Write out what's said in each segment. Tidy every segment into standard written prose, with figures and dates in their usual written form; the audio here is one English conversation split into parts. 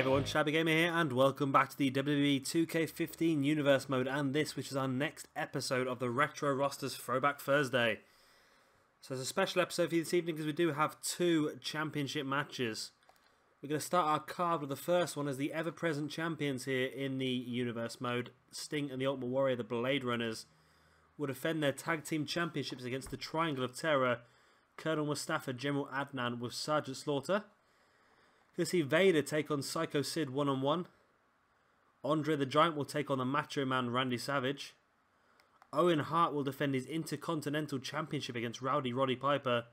everyone, Shabby Gamer here, and welcome back to the WWE 2K15 Universe Mode, and this, which is our next episode of the Retro Rosters Throwback Thursday. So it's a special episode for you this evening because we do have two championship matches. We're going to start our card with the first one as the ever-present champions here in the Universe Mode. Sting and the Ultimate Warrior, the Blade Runners, will defend their Tag Team Championships against the Triangle of Terror, Colonel Mustafa, General Adnan with Sergeant Slaughter. You'll see Vader take on Psycho Sid one-on-one. Andre the Giant will take on the Macho Man Randy Savage. Owen Hart will defend his Intercontinental Championship against Roddy Piper.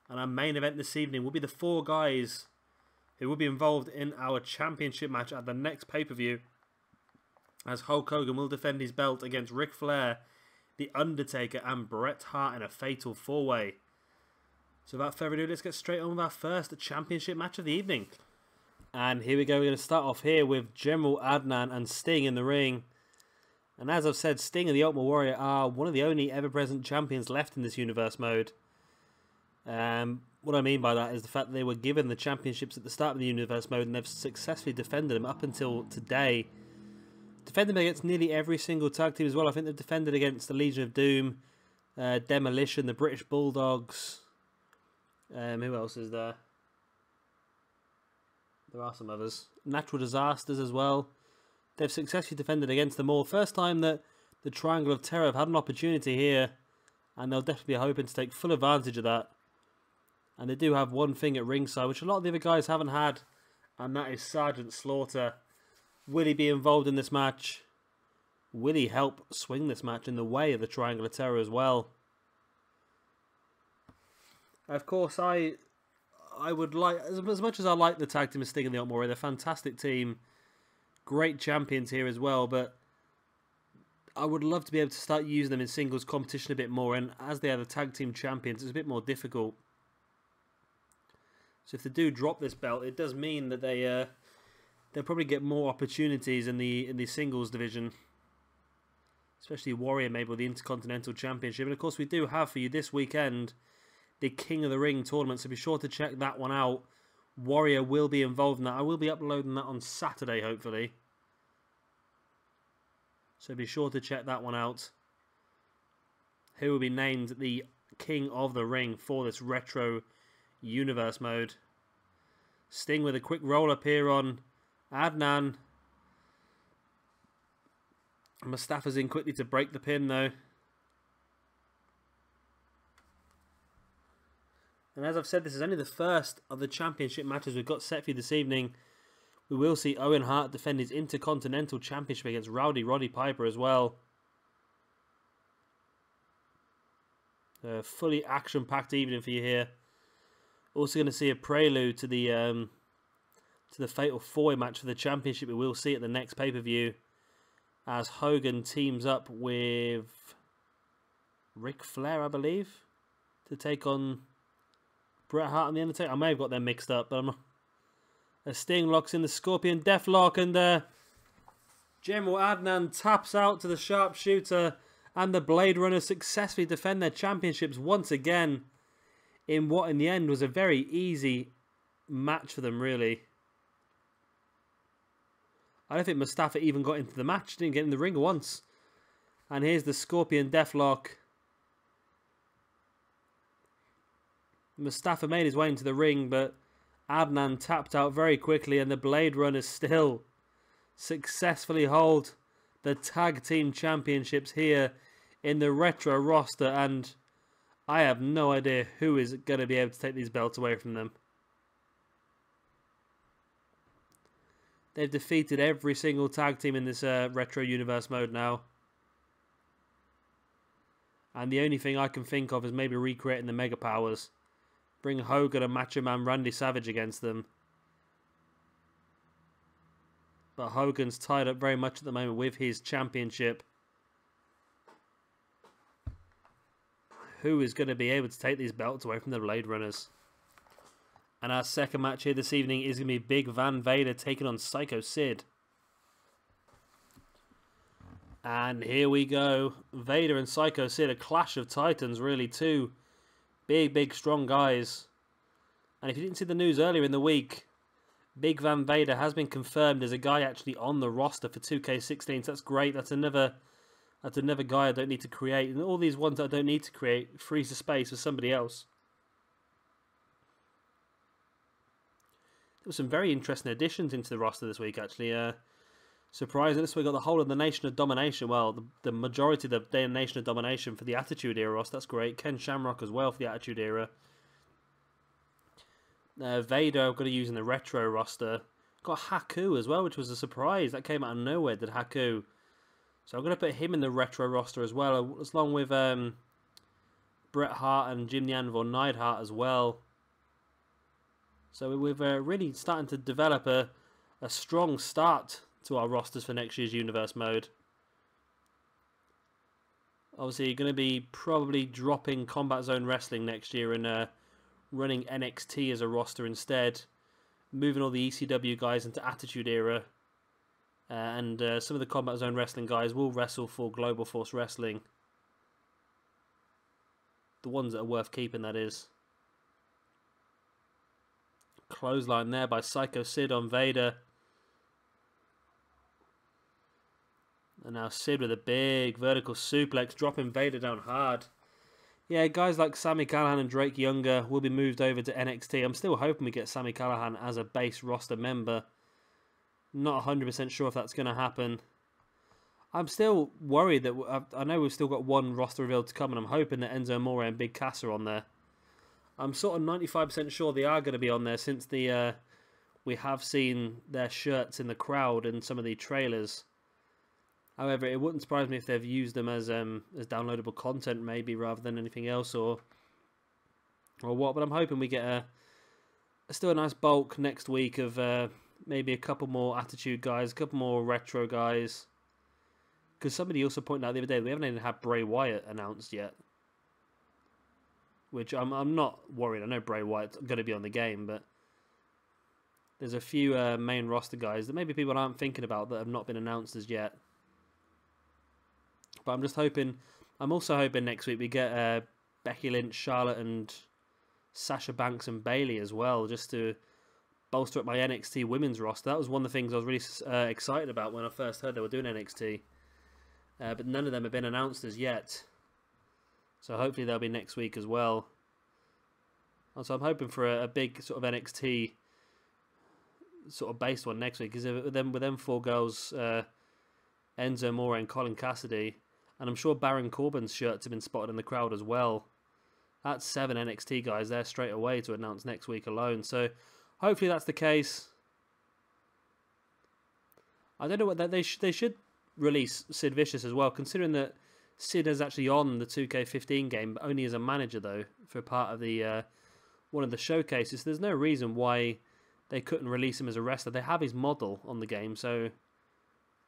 And our main event this evening will be the four guys who will be involved in our championship match at the next pay-per-view, as Hulk Hogan will defend his belt against Ric Flair, The Undertaker and Bret Hart in a fatal four-way. So without further ado, let's get straight on with our first championship match of the evening. And here we go, we're going to start off here with General Adnan and Sting in the ring. And as I've said, Sting and the Ultimate Warrior are one of the only ever-present champions left in this universe mode. What I mean by that is the fact that they were given the championships at the start of the universe mode and they've successfully defended them up until today. Defended them against nearly every single tag team as well. I think they've defended against the Legion of Doom, Demolition, the British Bulldogs. Who else is there? There are some others. Natural Disasters as well. They've successfully defended against them all. First time that the Triangle of Terror have had an opportunity here, and they'll definitely be hoping to take full advantage of that. And they do have one thing at ringside, which a lot of the other guys haven't had, and that is Sergeant Slaughter. Will he be involved in this match? Will he help swing this match in the way of the Triangle of Terror as well? Of course, I would like, as much as I like the tag team of Sting and the Ultimate Warrior, they're a fantastic team, great champions here as well, but I would love to be able to start using them in singles competition a bit more, and as they are the tag team champions, it's a bit more difficult. So if they do drop this belt, it does mean that they'll probably get more opportunities in the singles division, especially Warrior maybe with the Intercontinental Championship. And of course, we do have for you this weekend the King of the Ring tournament, so be sure to check that one out. Warrior will be involved in that. I will be uploading that on Saturday, hopefully. So be sure to check that one out. Who will be named the King of the Ring for this Retro Universe mode. Sting with a quick roll-up here on Adnan. Mustafa's in quickly to break the pin, though. And as I've said, this is only the first of the championship matches we've got set for you this evening. We will see Owen Hart defend his Intercontinental Championship against Roddy Piper as well. A fully action-packed evening for you here. Also going to see a prelude to the Fatal 4-Way match for the championship we will see at the next pay-per-view, as Hogan teams up with Ric Flair, I believe, to take on Bret Hart and the Undertaker. I may have got them mixed up, but I'm not. A Sting locks in the Scorpion Deathlock, and General Adnan taps out to the Sharpshooter, and the Blade Runners successfully defend their championships once again in what in the end was a very easy match for them, really. I don't think Mustafa even got into the match, didn't get in the ring once. And here's the Scorpion Deathlock. Mustafa made his way into the ring, but Adnan tapped out very quickly, and the Blade Runners still successfully hold the Tag Team Championships here in the Retro roster, and I have no idea who is going to be able to take these belts away from them. They've defeated every single tag team in this Retro Universe mode now. And the only thing I can think of is maybe recreating the Mega Powers. Bring Hogan and Macho Man Randy Savage against them. But Hogan's tied up very much at the moment with his championship. Who is going to be able to take these belts away from the Blade Runners? And our second match here this evening is going to be Big Van Vader taking on Psycho Sid. And here we go. Vader and Psycho Sid, a clash of titans, really. Two big, strong guys. And if you didn't see the news earlier in the week, Big Van Vader has been confirmed as a guy actually on the roster for 2K16, so that's great. That's another guy I don't need to create. And all these ones I don't need to create frees the space for somebody else. There were some very interesting additions into the roster this week, actually. Surprising. This week we got the whole of the Nation of Domination. Well, the majority of the Nation of Domination for the Attitude Era roster. That's great. Ken Shamrock as well for the Attitude Era. Vader I've got to use in the Retro roster. Got Haku as well, which was a surprise. That came out of nowhere, did Haku. So I'm going to put him in the Retro roster as well, along with Bret Hart and Jim the Anvil Neidhart as well. So we're really starting to develop a strong start to our rosters for next year's Universe mode. Obviously, you're going to be probably dropping Combat Zone Wrestling next year and running NXT as a roster instead. Moving all the ECW guys into Attitude Era. And some of the Combat Zone Wrestling guys will wrestle for Global Force Wrestling. The ones that are worth keeping, that is. Clothesline there by Psycho Sid on Vader. And now Sid with a big vertical suplex, dropping Vader down hard. Yeah, guys like Sami Callihan and Drake Younger will be moved over to NXT. I'm still hoping we get Sami Callihan as a base roster member. Not 100% sure if that's going to happen. I'm still worried that I know we've still got one roster reveal to come, and I'm hoping that Enzo Amore and Big Cass are on there. I'm sort of 95% sure they are going to be on there since we have seen their shirts in the crowd in some of the trailers. However, it wouldn't surprise me if they've used them as downloadable content, maybe, rather than anything else, or what. But I'm hoping we get still a nice bulk next week of maybe a couple more Attitude guys, a couple more Retro guys. Because somebody also pointed out the other day that we haven't even had Bray Wyatt announced yet, which I'm not worried. I know Bray Wyatt's going to be on the game, but there's a few main roster guys that maybe people aren't thinking about that have not been announced as yet. But I'm just hoping. I'm also hoping next week we get Becky Lynch, Charlotte, and Sasha Banks and Bayley as well, just to bolster up my NXT women's roster. That was one of the things I was really excited about when I first heard they were doing NXT. But none of them have been announced as yet. So hopefully they'll be next week as well. So I'm hoping for a big sort of NXT sort of based one next week. Because with them four girls, Enzo Amore and Colin Cassidy, and I'm sure Baron Corbin's shirts have been spotted in the crowd as well. That's 7 NXT guys there straight away to announce next week alone. So hopefully that's the case. I don't know what they should release Sid Vicious as well, considering that Sid is actually on the 2K15 game, but only as a manager though for part of the one of the showcases. There's no reason why they couldn't release him as a wrestler. They have his model on the game, so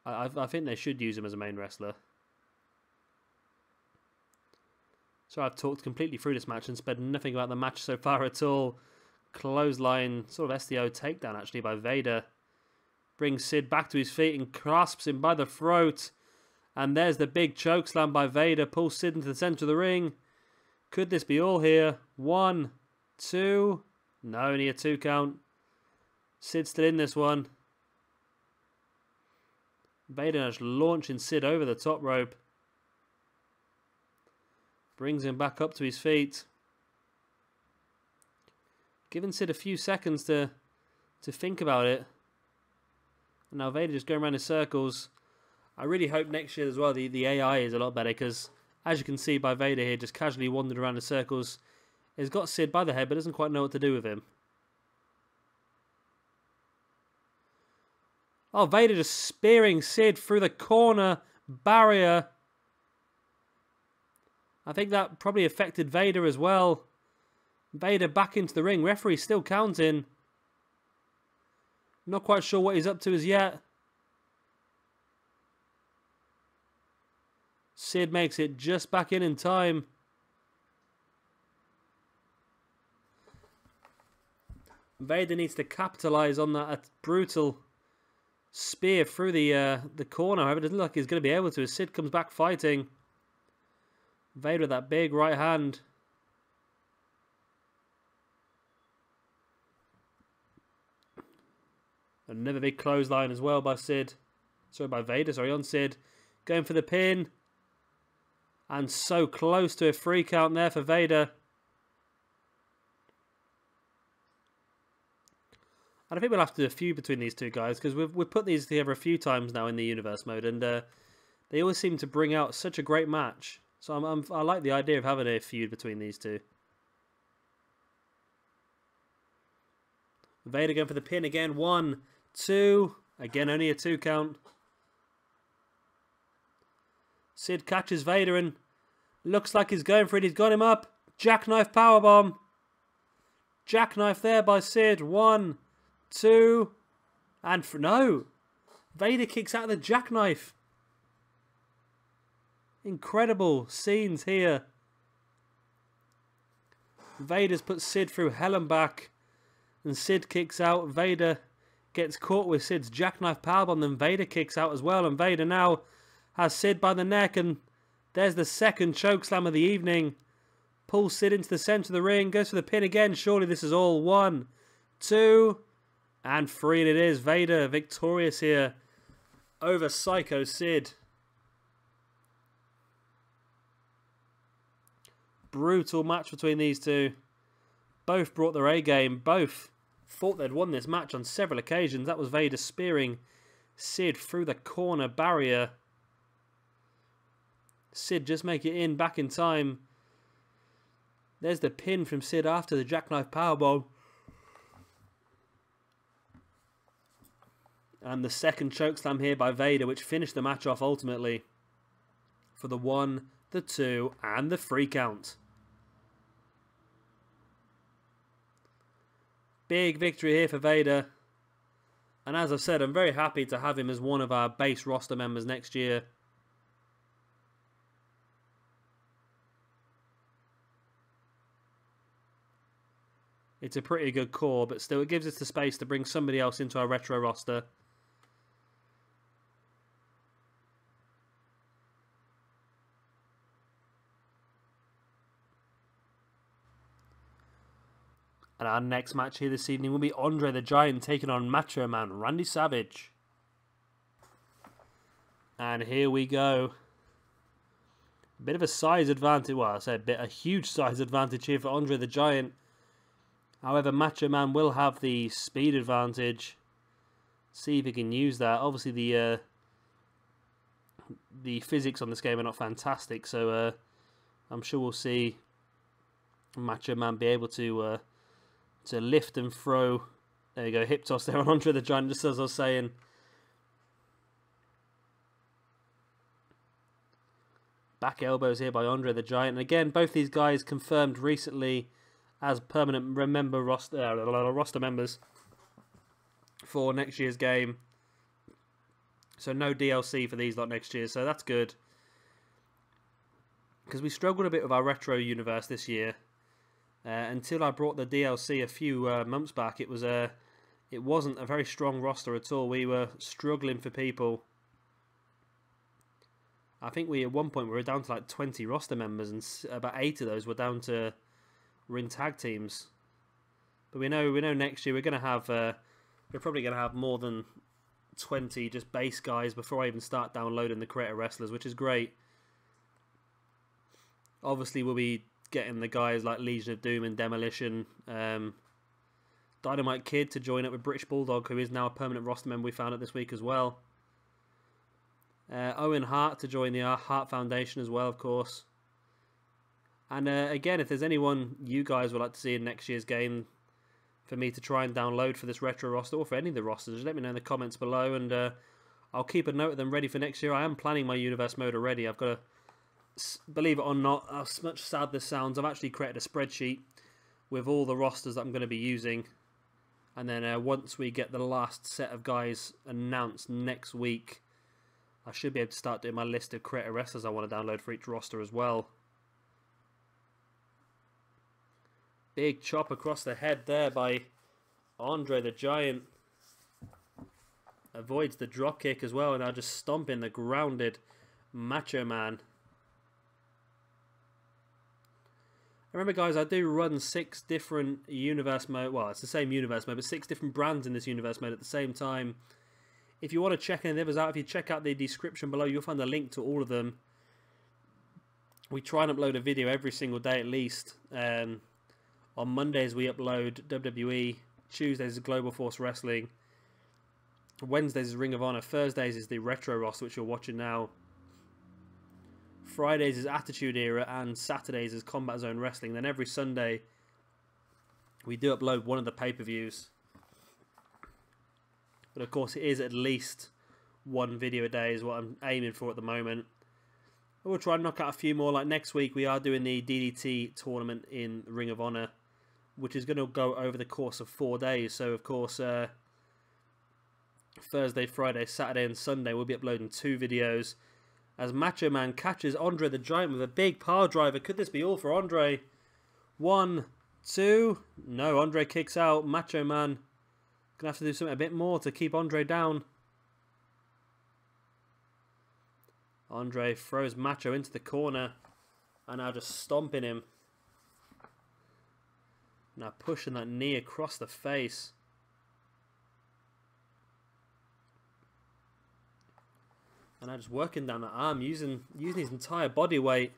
I think they should use him as a main wrestler. So I've talked completely through this match and said nothing about the match so far at all. Clothesline, sort of STO takedown actually by Vader. Brings Sid back to his feet and clasps him by the throat. And there's the big chokeslam by Vader. Pulls Sid into the centre of the ring. Could this be all here? 1, 2. No, only a 2 count. Sid's still in this one. Vader just launching Sid over the top rope. Brings him back up to his feet. Giving Sid a few seconds to think about it. And now Vader just going around in circles. I really hope next year as well the AI is a lot better, because as you can see by Vader here just casually wandering around in circles, he's got Sid by the head but doesn't quite know what to do with him. Oh, Vader just spearing Sid through the corner barrier. I think that probably affected Vader as well. Vader back into the ring. Referee still counting. Not quite sure what he's up to as yet. Sid makes it just back in time. Vader needs to capitalize on that brutal spear through the corner. However, it doesn't look like he's going to be able to as Sid comes back fighting. Vader with that big right hand. Another big clothesline as well by Sid. Sorry, by Vader. Sorry, on Sid. Going for the pin. And so close to a free count there for Vader. And I think we'll have to do a feud between these two guys, because we've put these together a few times now in the Universe mode, and they always seem to bring out such a great match. So I like the idea of having a feud between these two. Vader going for the pin again. 1, 2. Again, only a 2 count. Sid catches Vader and looks like he's going for it. He's got him up. Jackknife powerbomb. Jackknife there by Sid. 1, 2. And no. Vader kicks out of the jackknife. Incredible scenes here. Vader's put Sid through hell and back. And Sid kicks out. Vader gets caught with Sid's jackknife powerbomb. Then Vader kicks out as well. And Vader now has Sid by the neck. And there's the second chokeslam of the evening. Pulls Sid into the centre of the ring. Goes for the pin again. Surely this is all. 1, 2, and 3. And it is. Vader victorious here over Psycho Sid. Brutal match between these two. Both brought their A game. Both thought they'd won this match on several occasions. That was Vader spearing Sid through the corner barrier. Sid just make it in back in time. There's the pin from Sid after the jackknife powerbomb. And the second chokeslam here by Vader, which finished the match off ultimately for the 1, the 2, and the 3 count. Big victory here for Vader. And as I've said, I'm very happy to have him as one of our base roster members next year. It's a pretty good core, but still it gives us the space to bring somebody else into our retro roster. And our next match here this evening will be Andre the Giant taking on Macho Man Randy Savage. And here we go. A bit of a size advantage. Well, I say a huge size advantage here for Andre the Giant. However, Macho Man will have the speed advantage. See if he can use that. Obviously, the physics on this game are not fantastic, so I'm sure we'll see Macho Man be able to lift and throw. There you go, hip toss there on Andre the Giant, just as I was saying. Back elbows here by Andre the Giant. And again, both these guys confirmed recently as permanent roster members for next year's game. So no DLC for these lot next year, so that's good. Because we struggled a bit with our retro universe this year. Until I brought the DLC a few months back, it wasn't a very strong roster at all. We were struggling for people. I think at one point we were down to like 20 roster members, and about 8 of those were in tag teams. But we know next year we're gonna have we're probably gonna have more than 20 just base guys before I even start downloading the creator wrestlers, which is great. Obviously, we'll be getting the guys like Legion of Doom and Demolition, Dynamite Kid to join up with British Bulldog, who is now a permanent roster member. We found out this week as well. Owen Hart to join the Hart Foundation as well, of course. And again, if there's anyone you guys would like to see in next year's game for me to try and download for this retro roster, or for any of the rosters, just let me know in the comments below, and I'll keep a note of them ready for next year. I am planning my universe mode already. I've got to, believe it or not, as much sad this sounds, I've actually created a spreadsheet with all the rosters that I'm going to be using. And then once we get the last set of guys announced next week, I should be able to start doing my list of creator wrestlers I want to download for each roster as well. Big chop across the head there by Andre the Giant. Avoids the drop kick as well, and now just stomping the grounded Macho Man. Remember, guys, I do run 6 different universe mode. Well, it's the same universe mode, but 6 different brands in this universe mode at the same time. If you want to check any of the others out, if you check out the description below, you'll find a link to all of them. We try and upload a video every single day at least. On Mondays, we upload WWE. Tuesdays is Global Force Wrestling. Wednesdays is Ring of Honor. Thursdays is the Retro roster, which you're watching now. Fridays is Attitude Era, and Saturdays is Combat Zone Wrestling. Then every Sunday, we do upload one of the pay-per-views. But of course, it is at least one video a day is what I'm aiming for at the moment. We'll try and knock out a few more. Like next week, we are doing the DDT tournament in Ring of Honor, which is going to go over the course of 4 days. So, of course, Thursday, Friday, Saturday, and Sunday, we'll be uploading 2 videos. As Macho Man catches Andre the Giant with a big power driver. Could this be all for Andre? 1, 2. No, Andre kicks out. Macho Man gonna have to do something a bit more to keep Andre down. Andre throws Macho into the corner. And now just stomping him. Now pushing that knee across the face. And now just working down the arm, using his entire body weight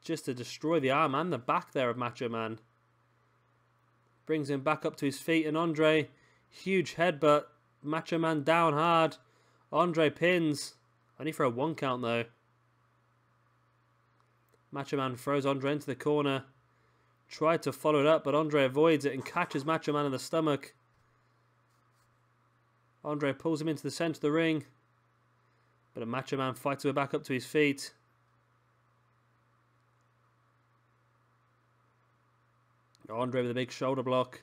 just to destroy the arm and the back there of Macho Man. Brings him back up to his feet, and Andre, huge headbutt. Macho Man down hard. Andre pins. Only for a 1 count though. Macho Man throws Andre into the corner. Tried to follow it up, but Andre avoids it and catches Macho Man in the stomach. Andre pulls him into the center of the ring. But a Macho Man fights his way back up to his feet. Andre with a big shoulder block.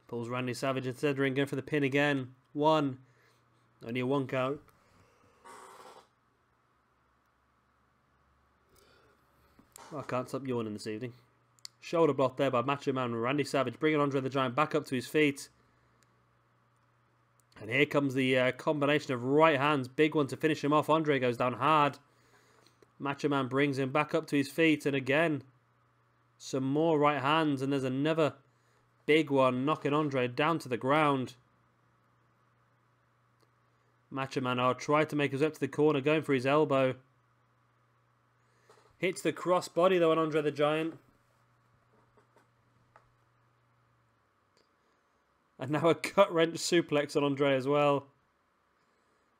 Pulls Randy Savage into the ring, going for the pin again. 1. Only a 1 count. I can't stop yawning this evening. Shoulder block there by Macho Man. Randy Savage bringing Andre the Giant back up to his feet. And here comes the combination of right hands. Big one to finish him off. Andre goes down hard. Macho Man brings him back up to his feet. And again, some more right hands. And there's another big one knocking Andre down to the ground. Macho Man tried to make his way up to the corner, going for his elbow. Hits the crossbody though on Andre the Giant. And now a gut-wrench suplex on Andre as well.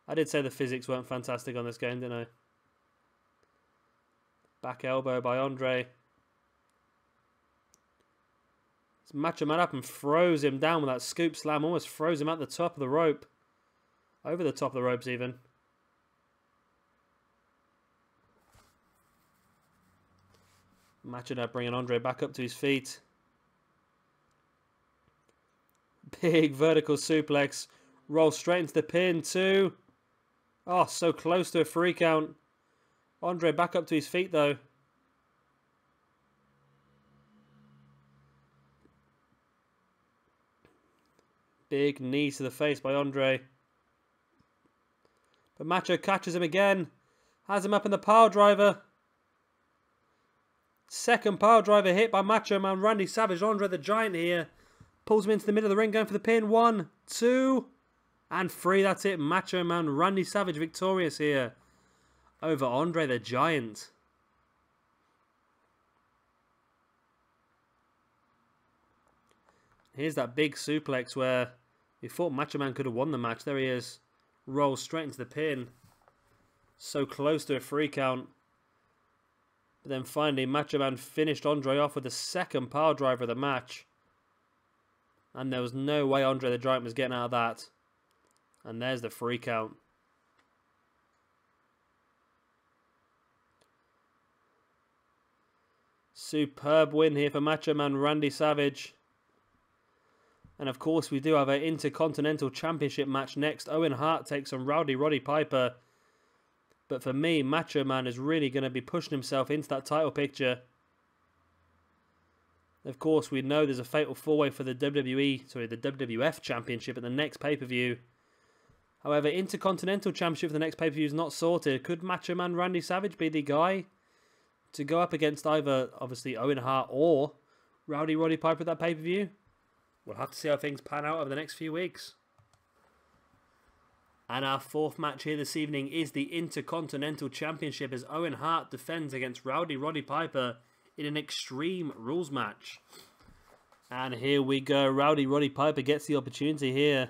I did say the physics weren't fantastic on this game, didn't I? Back elbow by Andre. Let's Macho Man up and throws him down with that scoop slam. Almost throws him at the top of the rope. Over the top of the ropes even. Macho now bringing Andre back up to his feet. Big vertical suplex. Roll straight into the pin. 2. Oh, so close to a 3 count. Andre back up to his feet though. Big knee to the face by Andre. But Macho catches him again. Has him up in the power driver. Second power driver hit by Macho Man. Randy Savage. Andre the Giant here. Pulls him into the middle of the ring, going for the pin. 1, 2, and 3. That's it. Macho Man Randy Savage victorious here over Andre the Giant. Here's that big suplex where we thought Macho Man could have won the match. There he is. Rolls straight into the pin. So close to a 3 count. But then finally, Macho Man finished Andre off with the second power driver of the match. And there was no way Andre the Giant was getting out of that. And there's the 3 count. Superb win here for Macho Man Randy Savage. And of course we do have an Intercontinental Championship match next. Owen Hart takes on Roddy Piper. But for me, Macho Man is really going to be pushing himself into that title picture. Of course, we know there's a fatal 4-way for the WWF Championship at the next pay-per-view. However, Intercontinental Championship for the next pay-per-view is not sorted. Could Macho Man Randy Savage be the guy to go up against either, obviously, Owen Hart or Roddy Piper at that pay-per-view? We'll have to see how things pan out over the next few weeks. And our fourth match here this evening is the Intercontinental Championship as Owen Hart defends against Roddy Piper in an Extreme Rules match. And here we go. Roddy Piper gets the opportunity here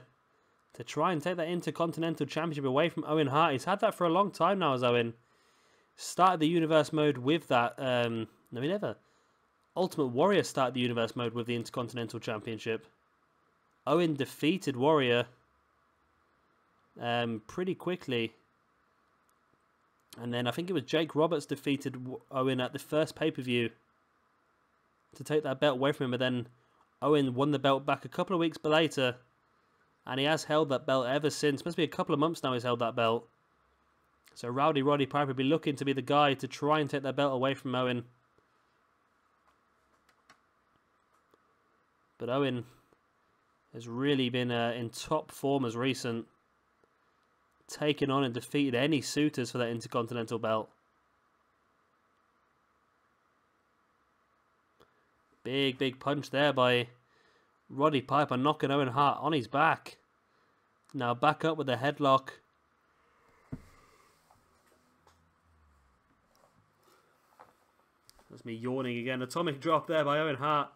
to try and take that Intercontinental Championship away from Owen Hart. He's had that for a long time now as Owen. Started the Universe mode with that. No, he never. Ultimate Warrior started the Universe mode with the Intercontinental Championship. Owen defeated Warrior pretty quickly. And then I think it was Jake Roberts defeated Owen at the first pay-per-view to take that belt away from him. But then Owen won the belt back a couple of weeks later. And he has held that belt ever since. Must be a couple of months now he's held that belt. So Roddy Piper will be looking to be the guy to try and take that belt away from Owen. But Owen has really been in top form as recent. Taken on and defeated any suitors for that Intercontinental belt. Big punch there by Roddy Piper, knocking Owen Hart on his back. Now back up with the headlock. That's me yawning again. Atomic drop there by Owen Hart.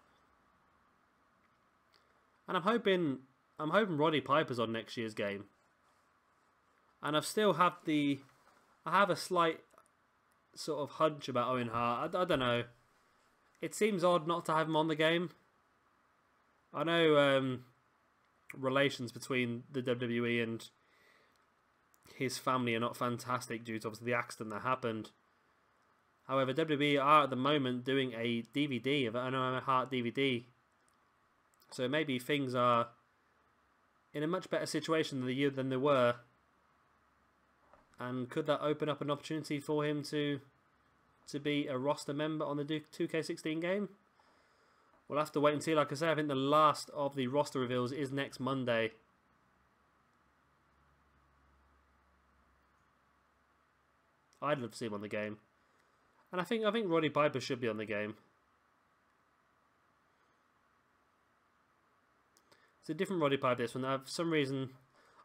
And I'm hoping Roddy Piper's on next year's game. And I have a slight sort of hunch about Owen Hart. I don't know. It seems odd not to have him on the game. I know relations between the WWE and his family are not fantastic due to obviously the accident that happened. However, WWE are at the moment doing a DVD of an Owen Hart DVD. So maybe things are in a much better situation than they were. And could that open up an opportunity for him to be a roster member on the 2K15 game? We'll have to wait and see. Like I say, I think the last of the roster reveals is next Monday. I'd love to see him on the game. And I think Roddy Piper should be on the game. It's a different Roddy Piper this one. For some reason,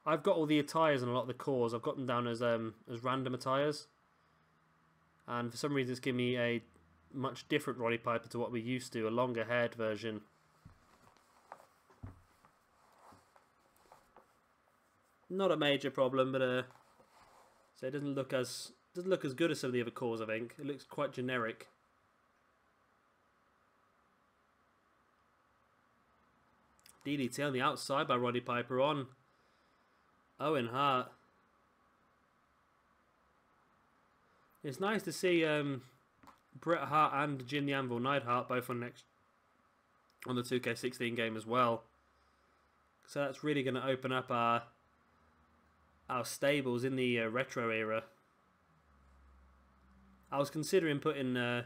I've got all the attires and a lot of the cores. I've got them down as random attires. And for some reason it's given me a much different Roddy Piper to what we used to, a longer haired version. Not a major problem, but so it doesn't look as good as some of the other cores, I think. It looks quite generic. DDT on the outside by Roddy Piper on Owen Hart. It's nice to see Bret Hart and Jim the Anvil Neidhart both on the 2K16 game as well. So that's really going to open up our stables in the retro era. I was considering putting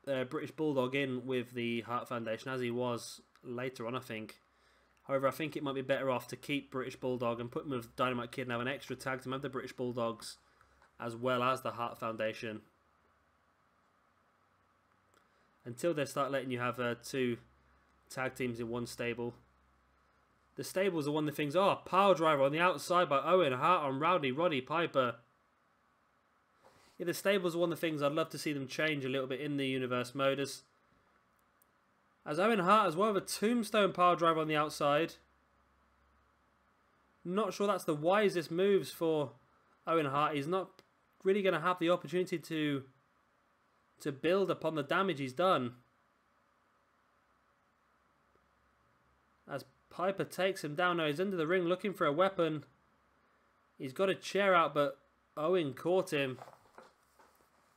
British Bulldog in with the Hart Foundation as he was later on, I think. However, I think it might be better off to keep British Bulldog and put him with Dynamite Kid and have an extra tag team of the British Bulldogs as well as the Hart Foundation. Until they start letting you have two tag teams in one stable. The stables are one of the things. Oh, power driver on the outside by Owen Hart on Roddy Piper. Yeah, the stables are one of the things I'd love to see them change a little bit in the Universe mode. As Owen Hart as well with a tombstone power driver on the outside. Not sure that's the wisest moves for Owen Hart. He's not really going to have the opportunity to build upon the damage he's done. As Piper takes him down. Now he's under the ring looking for a weapon. He's got a chair out, but Owen caught him.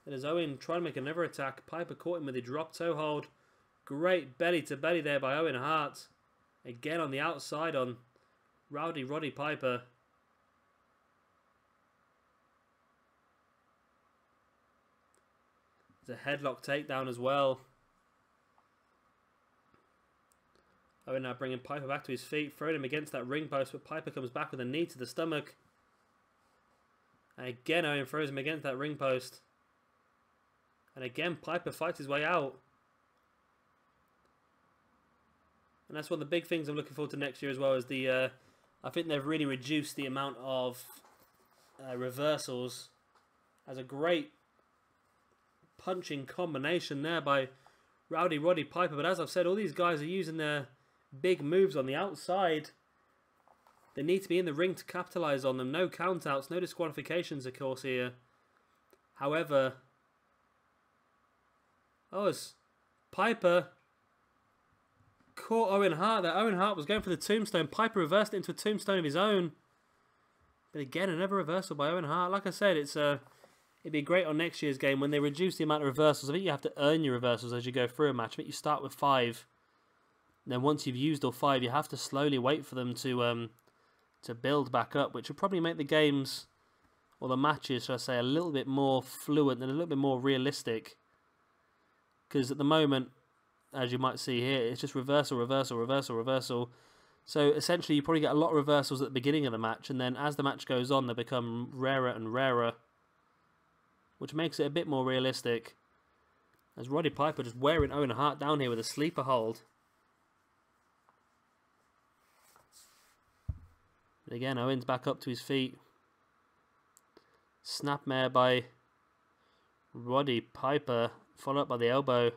And as Owen tried to make another attack, Piper caught him with a drop toe hold. Great belly to belly there by Owen Hart. Again on the outside on Roddy Piper. There's a headlock takedown as well. Owen now bringing Piper back to his feet, throwing him against that ring post, but Piper comes back with a knee to the stomach. And again, Owen throws him against that ring post. And again, Piper fights his way out. And that's one of the big things I'm looking forward to next year as well, is the... I think they've really reduced the amount of reversals. As a great punching combination there by Roddy Piper. But as I've said, all these guys are using their big moves on the outside. They need to be in the ring to capitalise on them. No countouts, no disqualifications, of course, here. However... Oh, it's Piper caught Owen Hart there. Owen Hart was going for the tombstone. Piper reversed it into a tombstone of his own. But again, another reversal by Owen Hart. Like I said, it'd be great on next year's game when they reduce the amount of reversals. I think you have to earn your reversals as you go through a match. I think you start with 5. And then once you've used all 5, you have to slowly wait for them to build back up, which will probably make the games, or the matches, should I say, a little bit more fluent and a little bit more realistic. Because at the moment, as you might see here, it's just reversal, reversal, reversal, reversal. So essentially you probably get a lot of reversals at the beginning of the match, and then as the match goes on, they become rarer and rarer, which makes it a bit more realistic. As Roddy Piper just wearing Owen Hart down here with a sleeper hold. But again, Owen's back up to his feet. Snapmare by Roddy Piper, followed up by the elbow.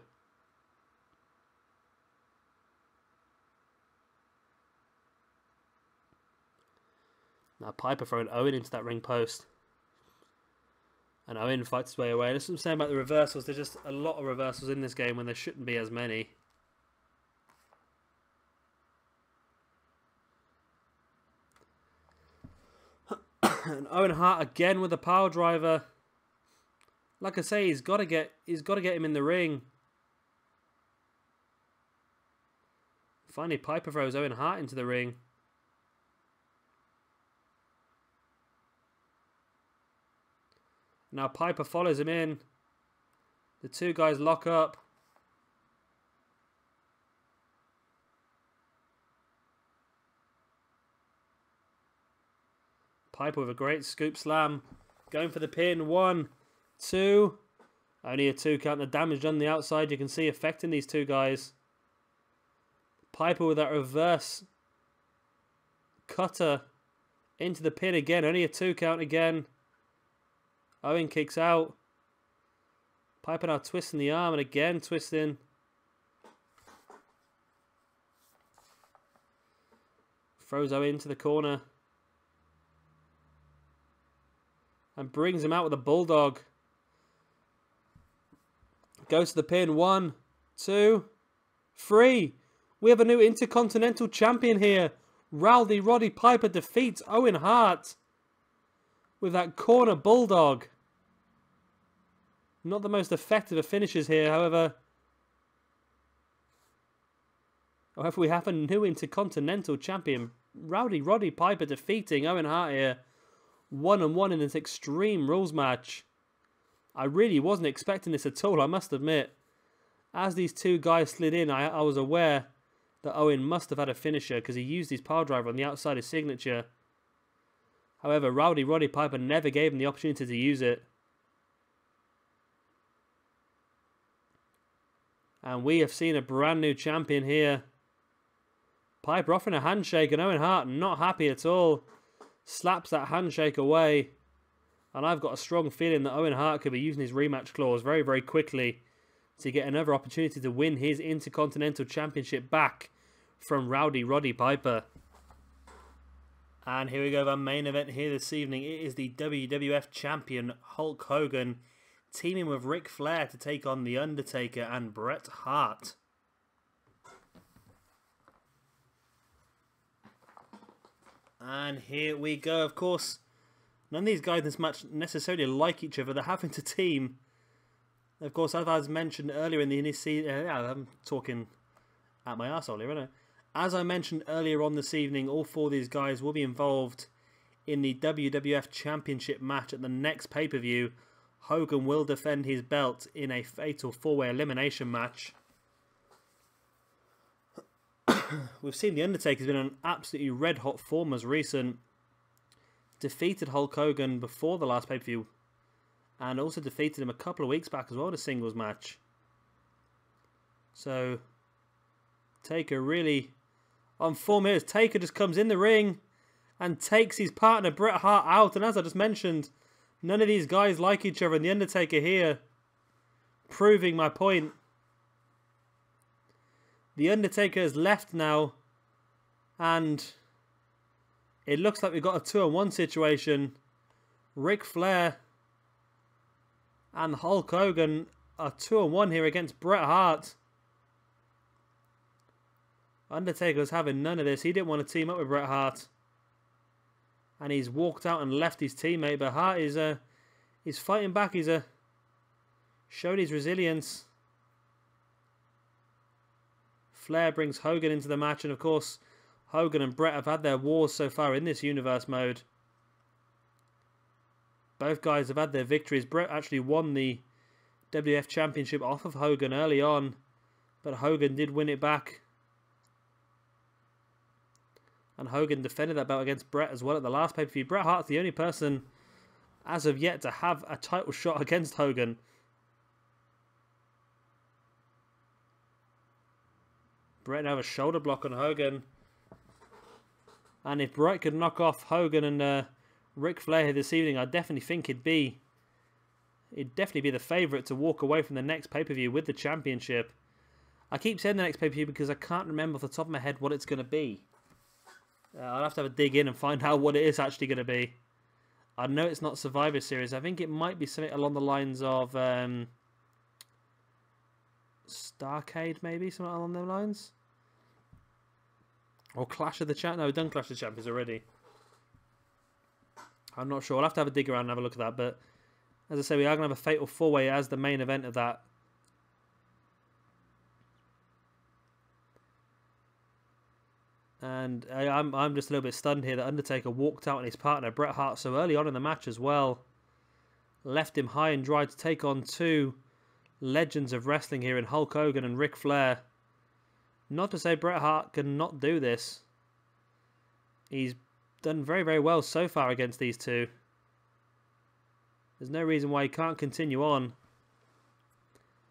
Now Piper throwing Owen into that ring post. And Owen fights his way away. That's what I'm saying about the reversals. There's just a lot of reversals in this game when there shouldn't be as many. And Owen Hart again with a power driver. Like I say, he's got to get him in the ring. Finally, Piper throws Owen Hart into the ring. Now Piper follows him in. The two guys lock up. Piper with a great scoop slam. Going for the pin. 1, 2. Only a 2 count. The damage on the outside you can see affecting these two guys. Piper with that reverse cutter into the pin again. Only a 2 count again. Owen kicks out. Piper now twisting the arm and again twisting. Throws Owen into the corner. And brings him out with a bulldog. Goes to the pin. 1, 2, 3. We have a new Intercontinental Champion here. Roddy Piper defeats Owen Hart with that corner bulldog. Not the most effective of finishes here, however. However, we have a new Intercontinental Champion. Roddy Piper defeating Owen Hart here. 1-on-1 in this Extreme Rules match. I really wasn't expecting this at all, I must admit. As these two guys slid in, I was aware that Owen must have had a finisher because he used his power driver on the outside of signature. However, Roddy Piper never gave him the opportunity to use it. And we have seen a brand new champion here. Piper offering a handshake and Owen Hart not happy at all. Slaps that handshake away. And I've got a strong feeling that Owen Hart could be using his rematch clause very, very quickly to get another opportunity to win his Intercontinental Championship back from Roddy Piper. And here we go, our main event here this evening. It is the WWF Champion Hulk Hogan teaming with Ric Flair to take on The Undertaker and Bret Hart. And here we go. Of course, none of these guys in this match necessarily like each other. They're having to team. Of course, as I mentioned earlier in the season, I'm talking at my arsehole here, aren't I? As I mentioned earlier on this evening, all 4 of these guys will be involved in the WWF Championship match at the next pay-per-view. Hogan will defend his belt in a fatal 4-way elimination match. we've seen the Undertaker's been on absolutely red hot form as recent. Defeated Hulk Hogan before the last pay-per-view, and also defeated him a couple of weeks back as well in a singles match. So Taker really on form here. Taker just comes in the ring and takes his partner Bret Hart out. And as I just mentioned, none of these guys like each other. And the Undertaker here proving my point. The Undertaker has left now, and it looks like we've got a 2-on-1 situation. Ric Flair and Hulk Hogan are 2-on-1 here against Bret Hart. Undertaker's having none of this. He didn't want to team up with Bret Hart, and he's walked out and left his teammate. But Hart is fighting back. He's showing his resilience. Flair brings Hogan into the match, and of course Hogan and Bret have had their wars so far in this universe mode. Both guys have had their victories. Bret actually won the WWF Championship off of Hogan early on, but Hogan did win it back. And Hogan defended that belt against Bret as well at the last pay-per-view. Bret Hart's the only person as of yet to have a title shot against Hogan. Bret now have a shoulder block on Hogan. And if Bret could knock off Hogan and Ric Flair here this evening, I definitely think it'd definitely be the favourite to walk away from the next pay-per-view with the championship. I keep saying the next pay-per-view because I can't remember off the top of my head what it's going to be. I'll have to have a dig in and find out what it is actually going to be. I know it's not Survivor Series. I think it might be something along the lines of Starrcade, maybe, something along those lines. Or Clash of the Champions. No, we've done Clash of the Champions already. I'm not sure. I'll have to have a dig around and have a look at that. But as I say, we are going to have a Fatal 4-Way as the main event of that. And I'm just a little bit stunned here that Undertaker walked out on his partner Bret Hart so early on in the match as well. Left him high and dry to take on two legends of wrestling here in Hulk Hogan and Ric Flair. Not to say Bret Hart can not do this. He's done very, very well so far against these two. There's no reason why he can't continue on.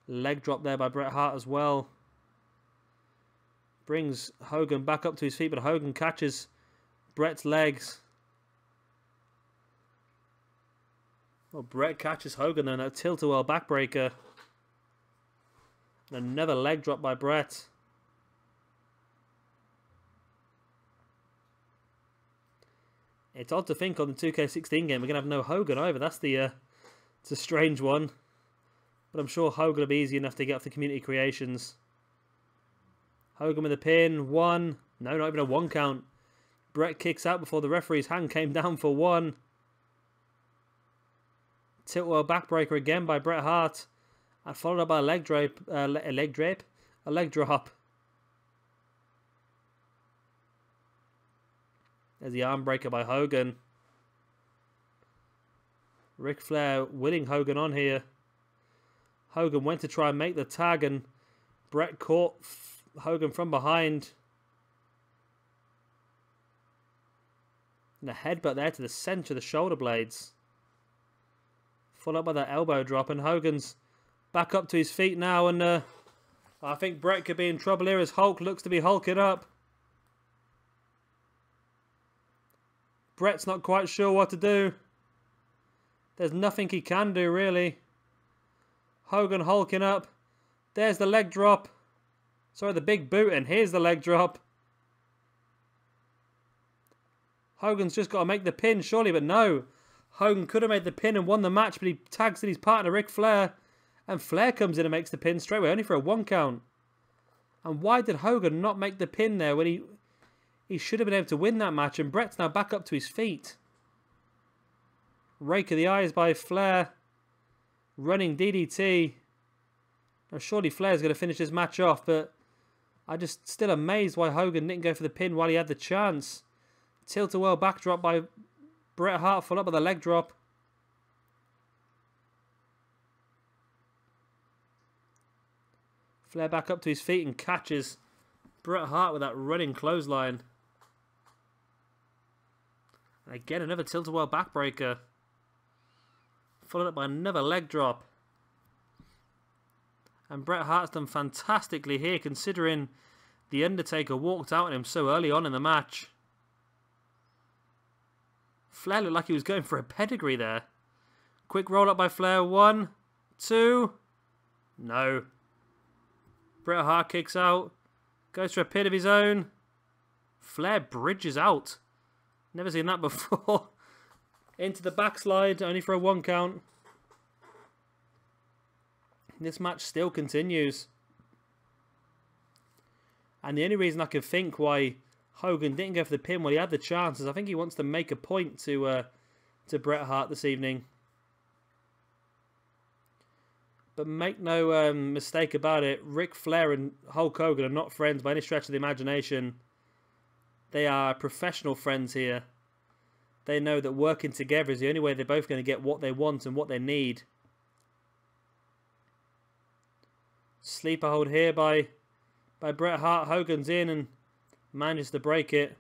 Leg drop there by Bret Hart as well. Brings Hogan back up to his feet, but Hogan catches Bret's legs. Well, Bret catches Hogan there, and that tilt-a-whirl backbreaker. And another leg drop by Bret. It's odd to think on the 2K16 game we're going to have no Hogan either. That's it's a strange one. But I'm sure Hogan will be easy enough to get off the community creations. Hogan with a pin. 1. No, not even a 1 count. Bret kicks out before the referee's hand came down for 1. Tilt-a-whirl backbreaker again by Bret Hart. And followed up by a leg drop. A leg drop. There's the arm breaker by Hogan. Ric Flair winning Hogan on here. Hogan went to try and make the tag, and Bret caught Hogan from behind. And a headbutt there to the centre of the shoulder blades. Followed up by that elbow drop, and Hogan's back up to his feet now, and I think Bret could be in trouble here as Hulk looks to be hulking up. Bret's not quite sure what to do. There's nothing he can do, really. Hogan hulking up. There's the leg drop. Sorry, the big boot, and here's the leg drop. Hogan's just got to make the pin, surely, but no. Hogan could have made the pin and won the match, but he tags in his partner, Ric Flair. And Flair comes in and makes the pin straight away, only for a 1 count. And why did Hogan not make the pin there when he should have been able to win that match? And Bret's now back up to his feet. Rake of the eyes by Flair. Running DDT. Now surely Flair's going to finish this match off, but I'm just still amazed why Hogan didn't go for the pin while he had the chance. Tilt-a-whirl backdrop by Bret Hart, followed up by the leg drop. Flair back up to his feet and catches Bret Hart with that running clothesline. And again, another tilt-a-whirl backbreaker. Followed up by another leg drop. And Bret Hart's done fantastically here, considering the Undertaker walked out on him so early on in the match. Flair looked like he was going for a pedigree there. Quick roll up by Flair. 1, 2. No. Bret Hart kicks out. Goes for a pin of his own. Flair bridges out. Never seen that before. Into the backslide, only for a 1 count. This match still continues. And the only reason I can think why Hogan didn't go for the pin when he had the chance is I think he wants to make a point to Bret Hart this evening. But make no mistake about it, Ric Flair and Hulk Hogan are not friends by any stretch of the imagination. They are professional friends here. They know that working together is the only way they're both going to get what they want and what they need. Sleeper hold here by Bret Hart. Hogan's in and manages to break it.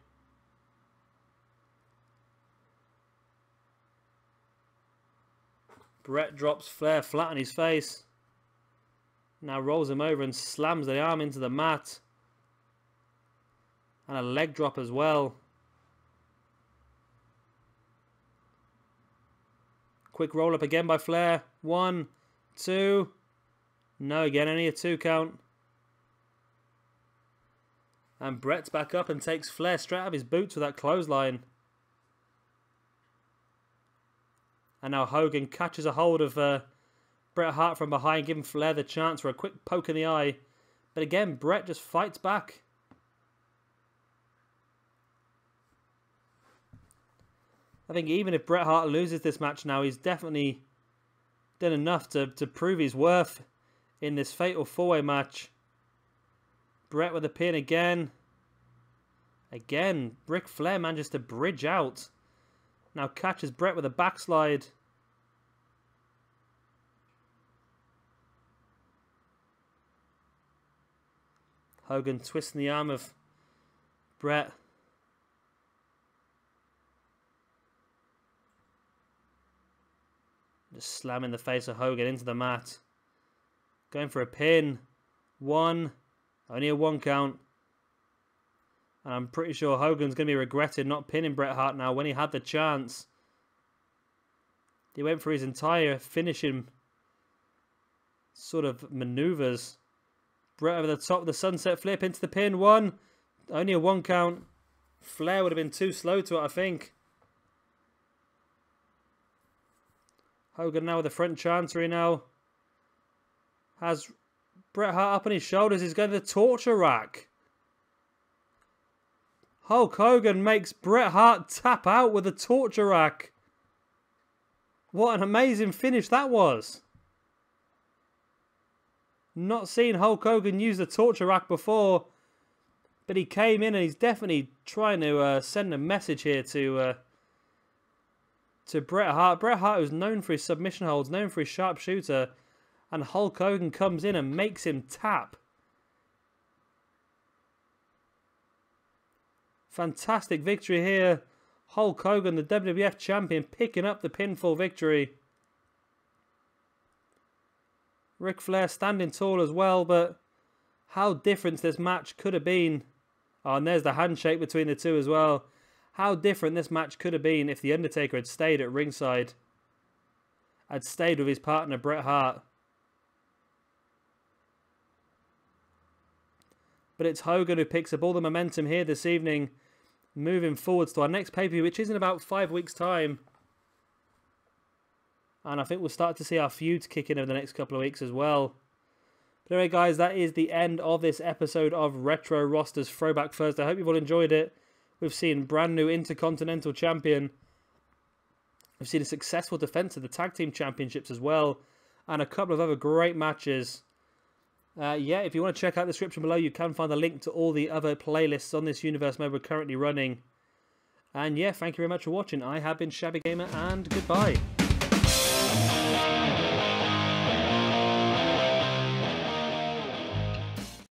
Bret drops Flair flat on his face. Now rolls him over and slams the arm into the mat. And a leg drop as well. Quick roll up again by Flair. 1, 2. No, again, only a 2 count. And Bret's back up and takes Flair straight out of his boots with that clothesline. And now Hogan catches a hold of Bret Hart from behind, giving Flair the chance for a quick poke in the eye. But again, Bret just fights back. I think even if Bret Hart loses this match now, he's definitely done enough to prove his worth in this fatal 4-way match. Bret with a pin again. Again, Ric Flair manages to bridge out. Now catches Bret with a backslide. Hogan twisting the arm of Bret. Just slamming the face of Hogan into the mat. Going for a pin. 1. Only a 1 count. And I'm pretty sure Hogan's going to be regretting not pinning Bret Hart now when he had the chance. He went for his entire finishing sort of maneuvers. Bret over the top of the sunset flip into the pin. 1. Only a 1 count. Flair would have been too slow to it, I think. Hogan now with the front chancery now. Has Bret Hart up on his shoulders. He's going to the torture rack. Hulk Hogan makes Bret Hart tap out with the torture rack. What an amazing finish that was. Not seen Hulk Hogan use the torture rack before. But he came in and he's definitely trying to send a message here to Bret Hart. Bret Hart was known for his submission holds, known for his sharpshooter. And Hulk Hogan comes in and makes him tap. Fantastic victory here. Hulk Hogan, the WWF champion, picking up the pinfall victory. Ric Flair standing tall as well, but how different this match could have been. Oh, and there's the handshake between the two as well. How different this match could have been if The Undertaker had stayed at ringside. Had stayed with his partner, Bret Hart. But it's Hogan who picks up all the momentum here this evening, moving forwards to our next pay-per-view, which is in about 5 weeks' time. And I think we'll start to see our feuds kick in over the next couple of weeks as well. But anyway, guys, that is the end of this episode of Retro Rosters Throwback Thursday. I hope you've all enjoyed it. We've seen brand new Intercontinental Champion. We've seen a successful defense of the Tag Team Championships as well. And a couple of other great matches. Yeah, if you want to check out the description below, you can find a link to all the other playlists on this universe mode we're currently running. And yeah, thank you very much for watching. I have been Shabby Gamer, and goodbye.